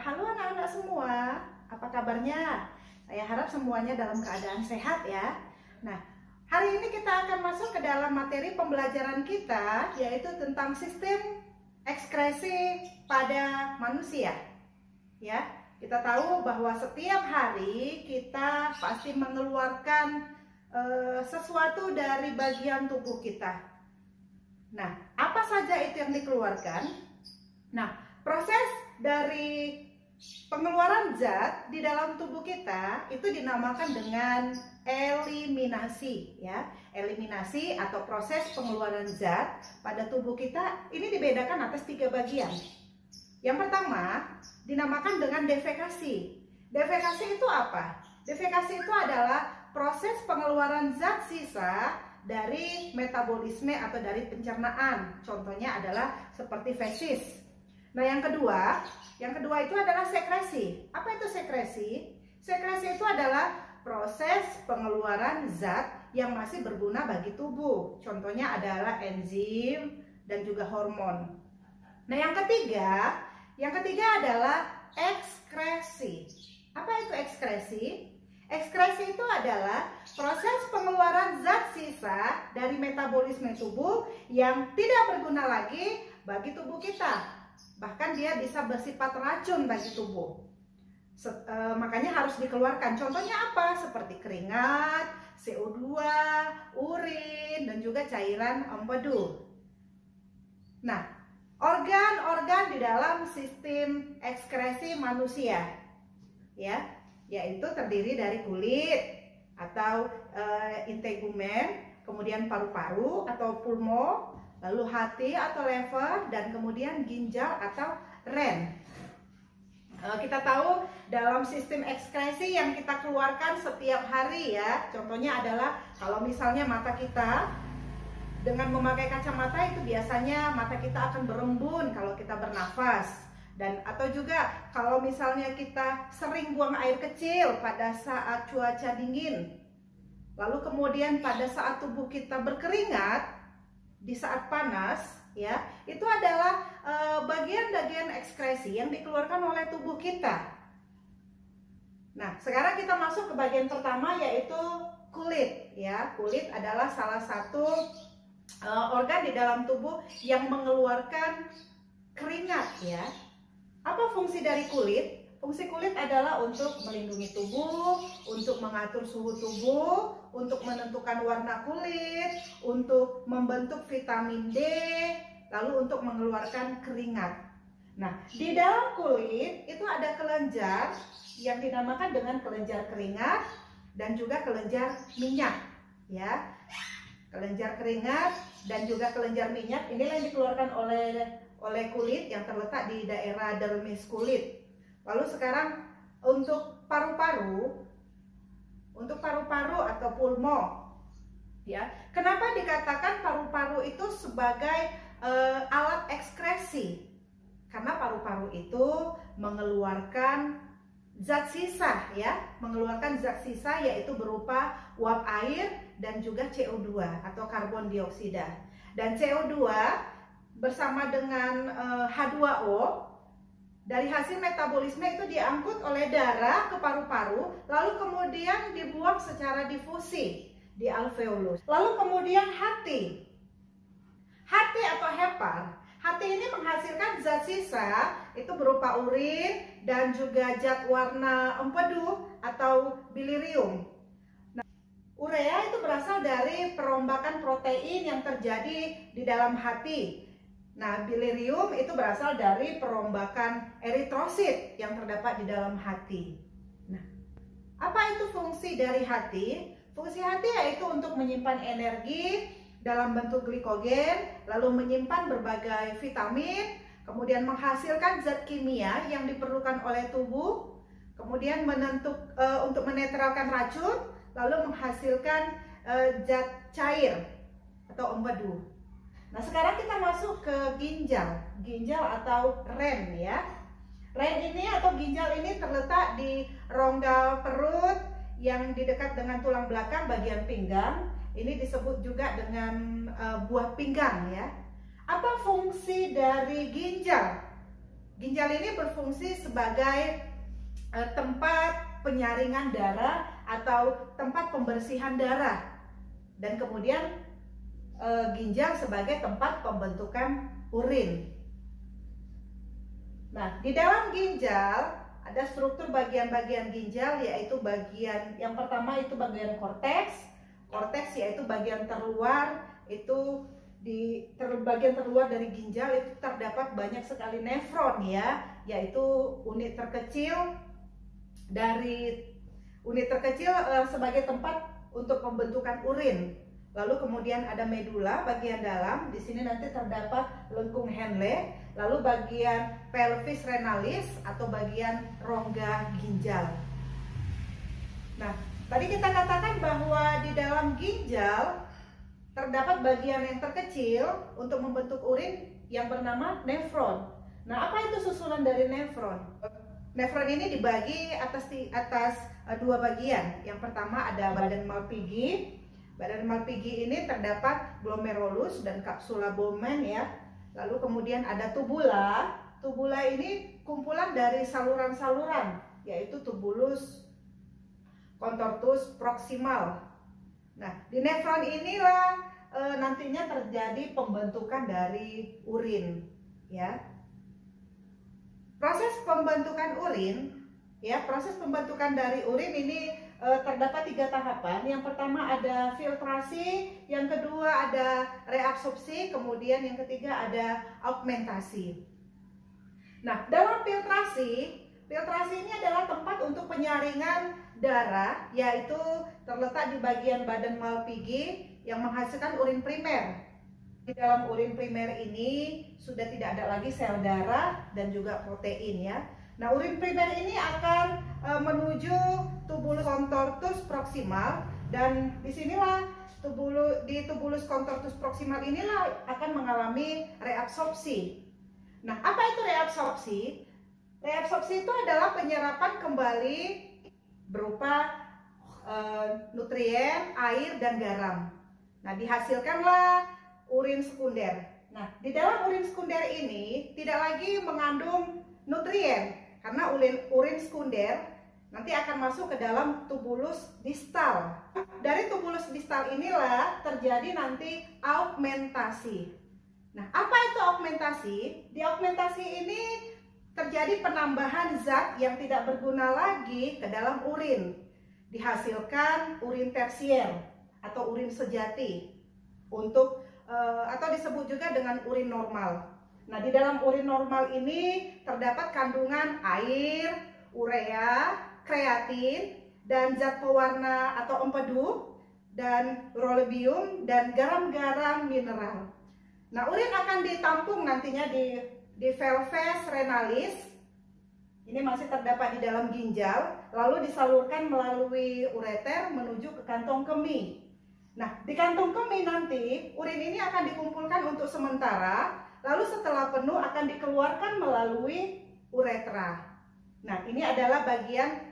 Halo anak-anak semua, apa kabarnya? Saya harap semuanya dalam keadaan sehat ya. Nah, hari ini kita akan masuk ke dalam materi pembelajaran kita, yaitu tentang sistem ekskresi pada manusia. Ya, kita tahu bahwa setiap hari kita pasti mengeluarkan sesuatu dari bagian tubuh kita. Nah, apa saja itu yang dikeluarkan? Nah, proses dari pengeluaran zat di dalam tubuh kita itu dinamakan dengan eliminasi ya. Eliminasi atau proses pengeluaran zat pada tubuh kita ini dibedakan atas 3 bagian. Yang pertama dinamakan dengan defekasi. Defekasi itu apa? Defekasi itu adalah proses pengeluaran zat sisa dari metabolisme atau dari pencernaan. Contohnya adalah seperti fesis. Nah, yang kedua itu adalah sekresi. Apa itu sekresi? Sekresi itu adalah proses pengeluaran zat yang masih berguna bagi tubuh. Contohnya adalah enzim dan juga hormon. Nah, yang ketiga adalah ekskresi. Apa itu ekskresi? Ekskresi itu adalah proses pengeluaran zat sisa dari metabolisme tubuh yang tidak berguna lagi bagi tubuh kita. Bahkan dia bisa bersifat racun bagi tubuh. Makanya harus dikeluarkan. Contohnya apa? Seperti keringat, CO2, urin, dan juga cairan empedu. Nah, organ-organ di dalam sistem ekskresi manusia, ya, yaitu terdiri dari kulit atau integumen, kemudian paru-paru atau pulmo, lalu hati atau lever, dan kemudian ginjal atau ren. Kita tahu dalam sistem ekskresi yang kita keluarkan setiap hari ya, contohnya adalah kalau misalnya mata kita dengan memakai kacamata itu biasanya mata kita akan berembun kalau kita bernafas. Dan atau juga kalau misalnya kita sering buang air kecil pada saat cuaca dingin, lalu kemudian pada saat tubuh kita berkeringat di saat panas, ya, itu adalah bagian-bagian ekskresi yang dikeluarkan oleh tubuh kita. Nah, sekarang kita masuk ke bagian pertama, yaitu kulit. Ya, kulit adalah salah satu organ di dalam tubuh yang mengeluarkan keringat. Ya, apa fungsi dari kulit? Fungsi kulit adalah untuk melindungi tubuh, untuk mengatur suhu tubuh, untuk menentukan warna kulit, untuk membentuk vitamin D, lalu untuk mengeluarkan keringat. Nah, di dalam kulit itu ada kelenjar yang dinamakan dengan kelenjar keringat dan juga kelenjar minyak, ya. Kelenjar keringat dan juga kelenjar minyak inilah yang dikeluarkan oleh kulit yang terletak di daerah dermis kulit. Lalu sekarang untuk paru-paru atau pulmo, ya. Kenapa dikatakan paru-paru itu sebagai alat ekskresi? Karena paru-paru itu mengeluarkan zat sisa, ya, mengeluarkan zat sisa yaitu berupa uap air dan juga CO2 atau karbon dioksida. Dan CO2 bersama dengan H2O dari hasil metabolisme itu diangkut oleh darah ke paru-paru, lalu kemudian dibuang secara difusi di alveolus. Lalu kemudian hati atau hepar. Hati ini menghasilkan zat sisa, itu berupa urin dan juga zat warna empedu atau bilirium. Nah, urea itu berasal dari perombakan protein yang terjadi di dalam hati. Nah, bilirium itu berasal dari perombakan eritrosit yang terdapat di dalam hati. Nah, apa itu fungsi dari hati? Fungsi hati yaitu untuk menyimpan energi dalam bentuk glikogen, lalu menyimpan berbagai vitamin, kemudian menghasilkan zat kimia yang diperlukan oleh tubuh, kemudian untuk menetralkan racun, lalu menghasilkan zat cair atau empedu. Nah, sekarang kita masuk ke ginjal atau ren, ya. Ren ini atau ginjal ini terletak di rongga perut yang di dekat dengan tulang belakang bagian pinggang. Ini disebut juga dengan buah pinggang, ya. Apa fungsi dari ginjal? ginjal ini berfungsi sebagai tempat penyaringan darah atau tempat pembersihan darah, dan kemudian ginjal sebagai tempat pembentukan urin. Nah, di dalam ginjal ada struktur bagian-bagian ginjal, yaitu bagian yang pertama itu bagian korteks. Korteks yaitu bagian terluar, itu di bagian terluar dari ginjal itu terdapat banyak sekali nefron ya, yaitu unit terkecil sebagai tempat untuk pembentukan urin. Lalu kemudian ada medula bagian dalam, di sini nanti terdapat lengkung Henle, lalu bagian pelvis renalis atau bagian rongga ginjal. Nah, tadi kita katakan bahwa di dalam ginjal terdapat bagian yang terkecil untuk membentuk urin yang bernama nefron. Nah, apa itu susunan dari nefron? Nefron ini dibagi atas dua bagian. Yang pertama ada badan Malpighi. Badan Malpighi ini terdapat glomerulus dan capsula Bowman ya. Lalu kemudian ada tubula. Tubula ini kumpulan dari saluran-saluran, yaitu tubulus contortus proximal. Nah, di nefron inilah nantinya terjadi pembentukan dari urin ya. Proses pembentukan dari urin ini terdapat 3 tahapan. Yang pertama ada filtrasi, yang kedua ada reabsorpsi, kemudian yang ketiga ada augmentasi. Nah, dalam filtrasi ini adalah tempat untuk penyaringan darah, yaitu terletak di bagian badan Malpighi yang menghasilkan urin primer. Di dalam urin primer ini sudah tidak ada lagi sel darah dan juga protein ya. Nah, urin primer ini akan menuju tubulus contortus proximal, dan disinilah di tubulus contortus proximal inilah akan mengalami reabsorpsi. Nah, apa itu reabsorpsi? Reabsorpsi itu adalah penyerapan kembali berupa nutrien, air, dan garam. Nah, dihasilkanlah urin sekunder. Nah, di dalam urin sekunder ini tidak lagi mengandung nutrien, karena urin sekunder nanti akan masuk ke dalam tubulus distal. Dari tubulus distal inilah terjadi nanti augmentasi. Nah, apa itu augmentasi? Di augmentasi ini terjadi penambahan zat yang tidak berguna lagi ke dalam urin. Dihasilkan urin tersier atau urin sejati atau disebut juga dengan urin normal. Nah, di dalam urin normal ini terdapat kandungan air, urea, kreatin, dan zat pewarna atau empedu, dan urolebium, dan garam-garam mineral. Nah, urin akan ditampung nantinya di pelvis renalis. Ini masih terdapat di dalam ginjal, lalu disalurkan melalui ureter menuju ke kantong kemih. Nah, di kantong kemih nanti urin ini akan dikumpulkan untuk sementara, lalu setelah penuh akan dikeluarkan melalui uretra. Nah, ini adalah bagian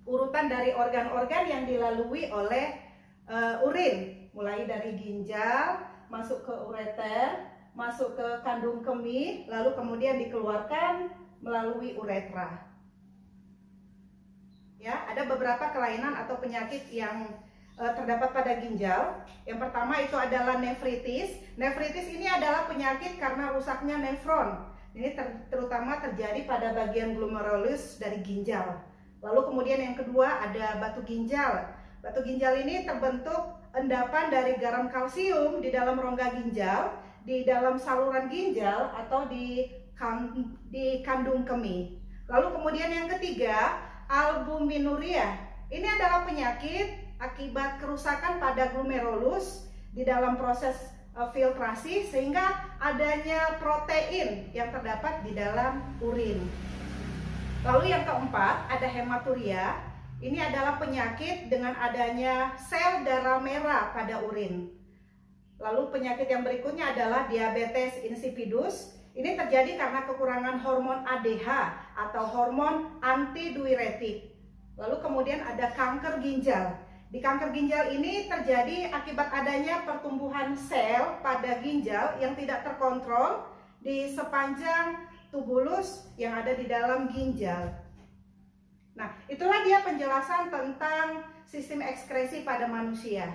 urutan dari organ-organ yang dilalui oleh urin, mulai dari ginjal, masuk ke ureter, masuk ke kandung kemih, lalu kemudian dikeluarkan melalui uretra. Ya, ada beberapa kelainan atau penyakit yang terdapat pada ginjal. Yang pertama itu adalah nefritis. Nefritis ini adalah penyakit karena rusaknya nefron. Ini terutama terjadi pada bagian glomerulus dari ginjal. Lalu kemudian yang kedua ada batu ginjal. Batu ginjal ini terbentuk endapan dari garam kalsium di dalam rongga ginjal, di dalam saluran ginjal atau di kandung kemih. Lalu kemudian yang ketiga, albuminuria. Ini adalah penyakit akibat kerusakan pada glomerulus di dalam proses filtrasi, sehingga adanya protein yang terdapat di dalam urin. Lalu yang keempat ada hematuria. Ini adalah penyakit dengan adanya sel darah merah pada urin. Lalu penyakit yang berikutnya adalah diabetes insipidus. Ini terjadi karena kekurangan hormon ADH atau hormon antidiuretik. Lalu kemudian ada kanker ginjal. Di kanker ginjal ini terjadi akibat adanya pertumbuhan sel pada ginjal yang tidak terkontrol di sepanjang tubulus yang ada di dalam ginjal. Nah, itulah dia penjelasan tentang sistem ekskresi pada manusia.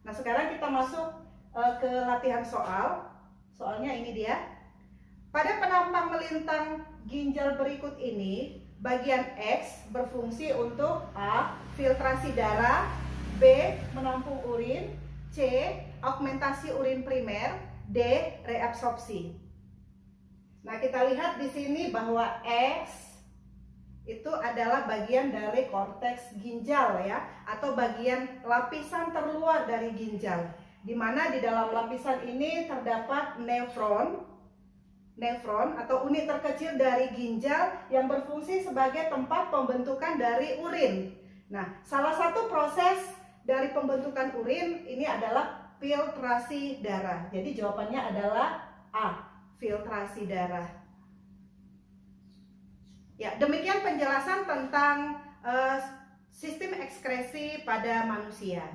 Nah, sekarang kita masuk ke latihan soal. Soalnya ini dia. Pada penampang melintang ginjal berikut ini, bagian X berfungsi untuk A. Filtrasi darah, B. Menampung urin, C. Augmentasi urin primer, D. Reabsorpsi. Nah, kita lihat di sini bahwa X itu adalah bagian dari korteks ginjal ya, atau bagian lapisan terluar dari ginjal, di mana di dalam lapisan ini terdapat nefron atau unit terkecil dari ginjal yang berfungsi sebagai tempat pembentukan dari urin. Nah, salah satu proses dari pembentukan urin ini adalah filtrasi darah. Jadi jawabannya adalah A, filtrasi darah. Ya, demikian penjelasan tentang sistem ekskresi pada manusia.